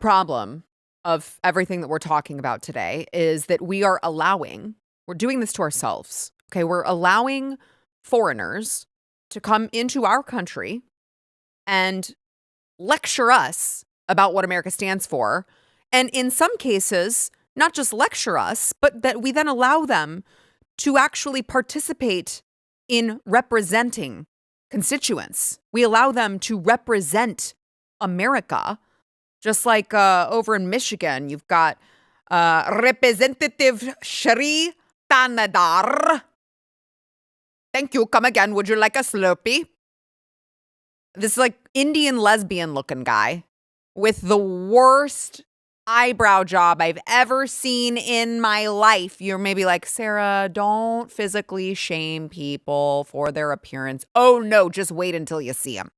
problem of everything that we're talking about today is that we're doing this to ourselves. Okay, we're allowing foreigners to come into our country and lecture us about what America stands for. And in some cases, not just lecture us, but that we then allow them to actually participate in representing constituents. We allow them to represent America. Just like over in Michigan, you've got Representative Shri Thanedar. Thank you. Come again. Would you like a Slurpee? This like Indian lesbian looking guy with the worst eyebrow job I've ever seen in my life. You're maybe like, Sarah, don't physically shame people for their appearance. Oh no, just wait until you see him.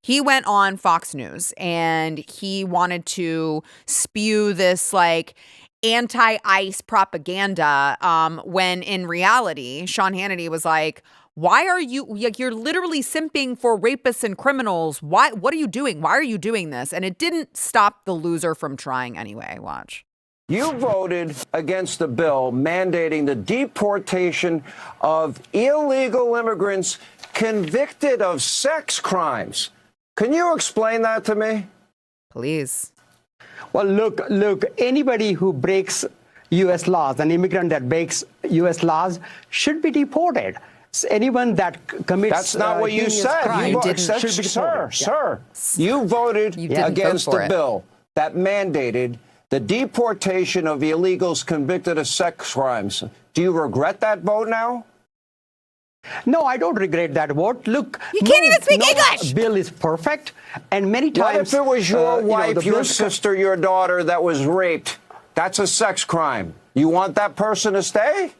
He went on Fox News and he wanted to spew this like anti-ICE propaganda when in reality, Sean Hannity was like, why are you, like, you're literally simping for rapists and criminals. What are you doing? Why are you doing this? And it didn't stop the loser from trying anyway. Watch. You voted against the bill mandating the deportation of illegal immigrants convicted of sex crimes. Can you explain that to me? Please. Well, look, anybody who breaks U.S. laws, an immigrant that breaks U.S. laws should be deported. Anyone that commits That's not what you said. Crime, Sir, you voted against the bill that mandated the deportation of illegals convicted of sex crimes. Do you regret that vote now? No, I don't regret that vote. Look, you can't even speak English. Bill is perfect, and many times. What if it was your wife, your sister, your daughter that was raped? That's a sex crime. You want that person to stay?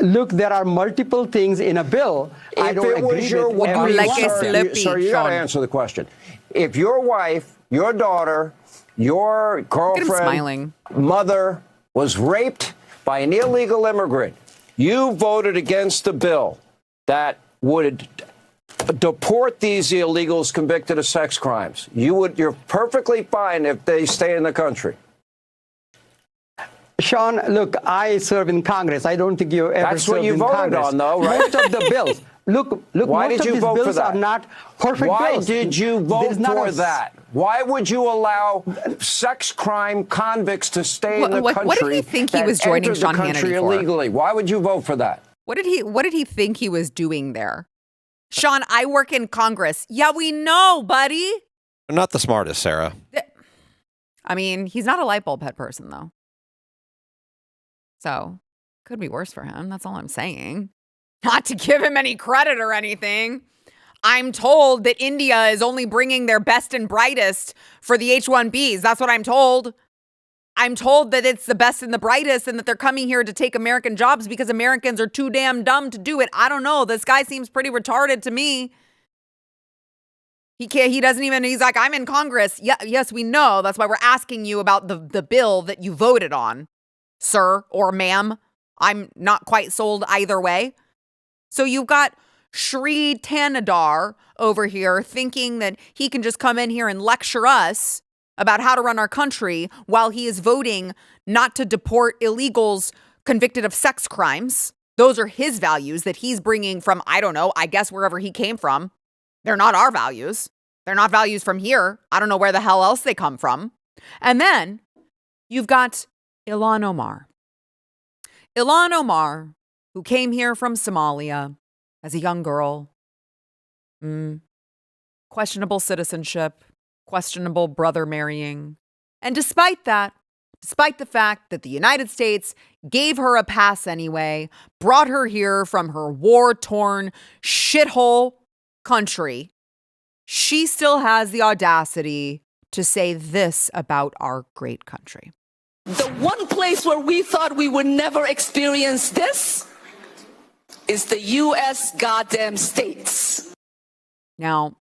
Look, there are multiple things in a bill. I don't agree with every Sir, you got to answer the question. If your wife, your daughter, your girlfriend, mother was raped by an illegal immigrant, you voted against the bill that would deport these illegals convicted of sex crimes. You're perfectly fine if they stay in the country. Sean, look, I serve in Congress. I don't think you ever served in Congress. That's what you voted on, though, right? Most of the bills. Look, why most did you of these vote bills for that? Are not perfect bills. Why did you vote for that? Why would you allow sex crime convicts to stay in the country? What did he think he was joining Sean Hannity for? Illegally? Why would you vote for that? What did he think he was doing there? Sean, I work in Congress. Yeah, we know, buddy. Not the smartest, Sarah. I mean, he's not a light bulb head person, though. So, could be worse for him. That's all I'm saying. Not to give him any credit or anything. I'm told that India is only bringing their best and brightest for the H-1Bs. That's what I'm told. I'm told that it's the best and the brightest and that they're coming here to take American jobs because Americans are too damn dumb to do it. I don't know. This guy seems pretty retarded to me. He doesn't even, he's like, I'm in Congress. Yeah, yes, we know. That's why we're asking you about the bill that you voted on, sir or ma'am. I'm not quite sold either way. So you've got Shri Thanedar over here thinking that he can just come in here and lecture us about how to run our country while he is voting not to deport illegals convicted of sex crimes. Those are his values that he's bringing from, I don't know, I guess wherever he came from. They're not our values. They're not values from here. I don't know where the hell else they come from. And then you've got Ilhan Omar. Ilhan Omar, who came here from Somalia as a young girl. Questionable citizenship, questionable brother marrying. And despite that, despite the fact that the United States gave her a pass anyway, brought her here from her war-torn shithole country, she still has the audacity to say this about our great country. The one place where we thought we would never experience this is the U.S. goddamn states. Now,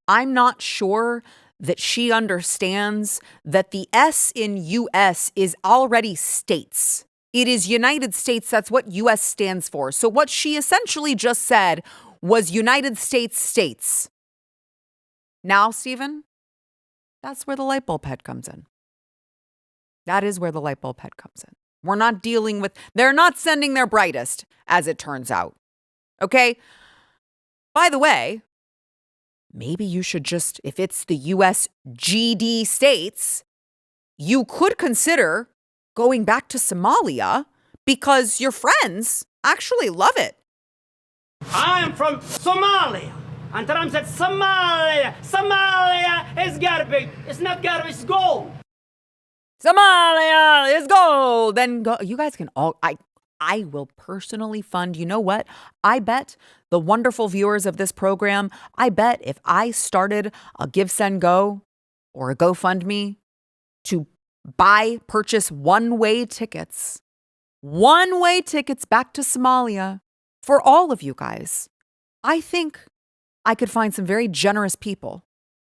I'm not sure that she understands that the S in U.S. is already states. It is United States. That's what U.S. stands for. So what she essentially just said was United States states. Now, Stephen, That's where the light bulb head comes in. That is where the light bulb head comes in. We're not dealing with, they're not sending their brightest, as it turns out. Okay? By the way, maybe you should just, if it's the US GD states, you could consider going back to Somalia because your friends actually love it. I'm from Somalia. And Trump said, Somalia is garbage. It's not garbage, it's gold. Somalia is gold. Then go. You guys can all, I will personally fund, you know what? I bet the wonderful viewers of this program, I bet if I started a Give, Send, Go or a GoFundMe to purchase one-way tickets back to Somalia for all of you guys, I think I could find some very generous people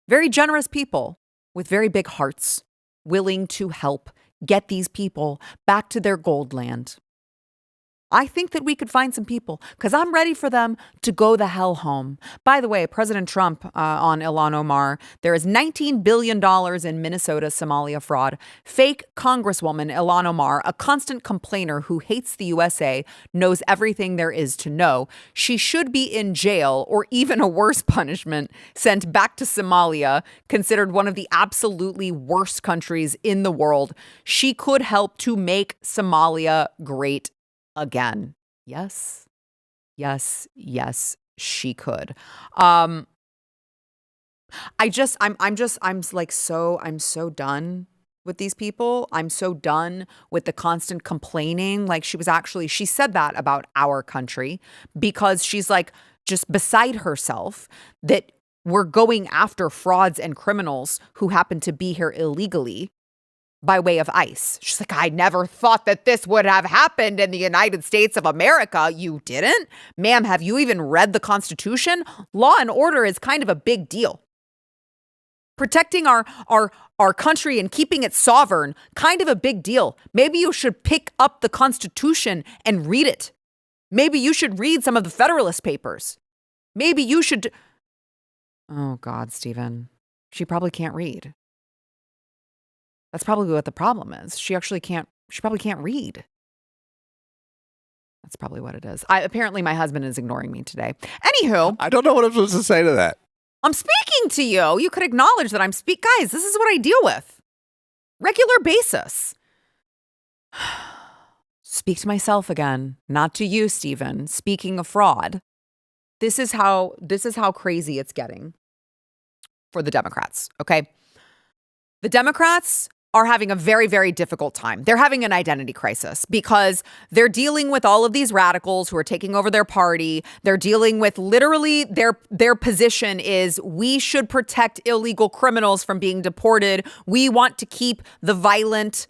with very big hearts willing to help get these people back to their gold land. I think that we could find some people because I'm ready for them to go the hell home. By the way, President Trump on Ilhan Omar, there is $19 billion in Minnesota Somalia fraud. Fake Congresswoman Ilhan Omar, a constant complainer who hates the USA, knows everything there is to know. She should be in jail or even a worse punishment, sent back to Somalia, considered one of the absolutely worst countries in the world. She could help to make Somalia great again. Yes, she could. I'm so done with these people. I'm so done with the constant complaining. Like she said that about our country because she's like just beside herself that we're going after frauds and criminals who happen to be here illegally by way of ICE. She's like, I never thought that this would have happened in the United States of America. You didn't? Ma'am, have you even read the Constitution? Law and order is kind of a big deal. Protecting our country and keeping it sovereign, kind of a big deal. Maybe you should pick up the Constitution and read it. Maybe you should read some of the Federalist Papers. Maybe you should... Oh, God, Stephen. She probably can't read. That's probably what the problem is. She probably can't read. That's probably what it is. Apparently my husband is ignoring me today. Anywho. I don't know what I'm supposed to say to that. I'm speaking to you. You could acknowledge that I'm guys, this is what I deal with. Regular basis. Speak to myself again, not to you, Stephen. Speaking of fraud, this is how crazy it's getting for the Democrats, okay? The Democrats are having a very, very difficult time. They're having an identity crisis because they're dealing with all of these radicals who are taking over their party. They're dealing with literally their position is we should protect illegal criminals from being deported. We want to keep the violent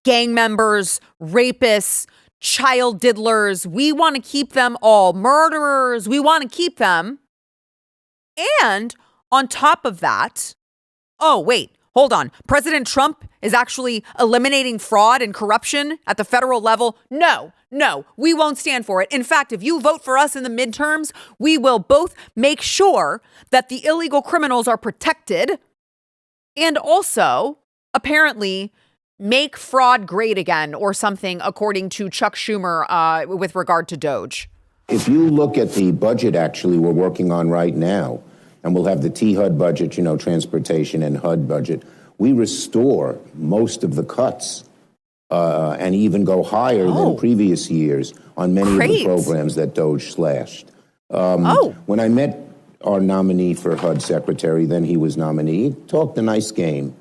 gang members, rapists, child diddlers. We want to keep them all. Murderers. We want to keep them. And on top of that, oh, wait. Hold on. President Trump is actually eliminating fraud and corruption at the federal level. No, we won't stand for it. In fact, if you vote for us in the midterms, we will both make sure that the illegal criminals are protected and also apparently make fraud great again or something, according to Chuck Schumer with regard to Doge. If you look at the budget actually we're working on right now, and we'll have the T-HUD budget, transportation and HUD budget. We restore most of the cuts and even go higher than previous years on many of the programs that Doge slashed. When I met our nominee for HUD secretary, then he was nominee, he talked a nice game,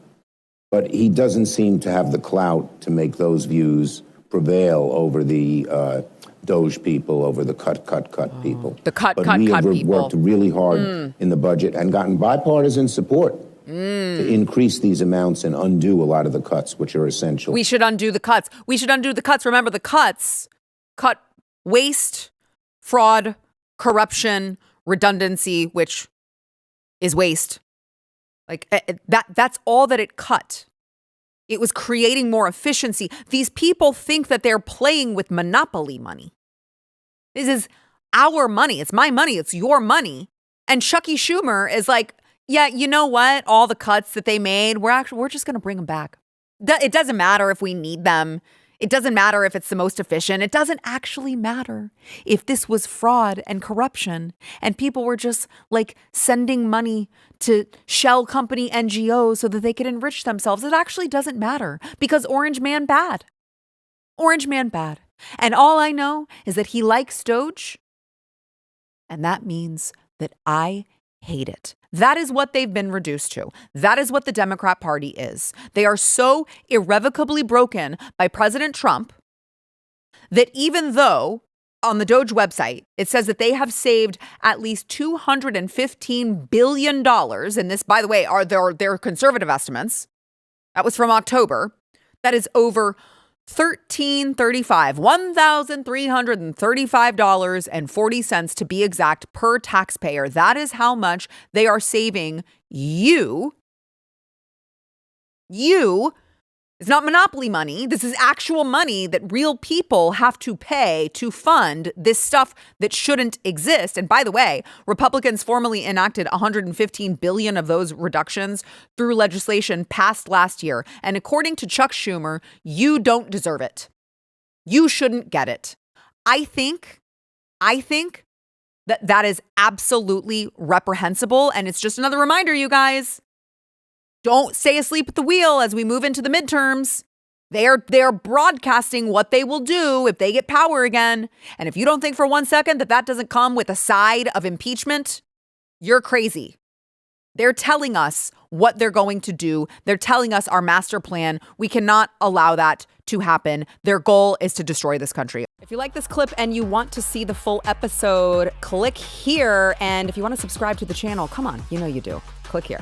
but he doesn't seem to have the clout to make those views prevail over the Doge people, over the cut people. The cut people. We have worked really hard in the budget and gotten bipartisan support to increase these amounts and undo a lot of the cuts, which are essential. We should undo the cuts. Remember, the cuts cut waste, fraud, corruption, redundancy, which is waste. Like that's all that it cut. It was creating more efficiency. These people think that they're playing with monopoly money. This is our money. It's my money. It's your money. And Chucky Schumer is like, yeah, you know what? All the cuts that they made, we're just going to bring them back. It doesn't matter if we need them. It doesn't matter if it's the most efficient. It doesn't actually matter if this was fraud and corruption and people were just like sending money to shell company NGOs so that they could enrich themselves. It actually doesn't matter because Orange Man bad. Orange Man bad. And all I know is that he likes Doge. And that means that I hate it. That is what they've been reduced to. That is what the Democrat Party is. They are so irrevocably broken by President Trump that even though on the Doge website, it says that they have saved at least $215 billion. And this, by the way, are their conservative estimates. That was from October. That is over $1,335.40 to be exact per taxpayer. That is how much they are saving you. It's not monopoly money. This is actual money that real people have to pay to fund this stuff that shouldn't exist. And by the way, Republicans formally enacted $115 billion of those reductions through legislation passed last year. And according to Chuck Schumer, you don't deserve it. You shouldn't get it. I think that is absolutely reprehensible. And it's just another reminder, you guys. Don't stay asleep at the wheel as we move into the midterms. They're broadcasting what they will do if they get power again. And if you don't think for 1 second that doesn't come with a side of impeachment, you're crazy. They're telling us what they're going to do. They're telling us our master plan. We cannot allow that to happen. Their goal is to destroy this country. If you like this clip and you want to see the full episode, click here. And if you want to subscribe to the channel, come on, you know you do. Click here.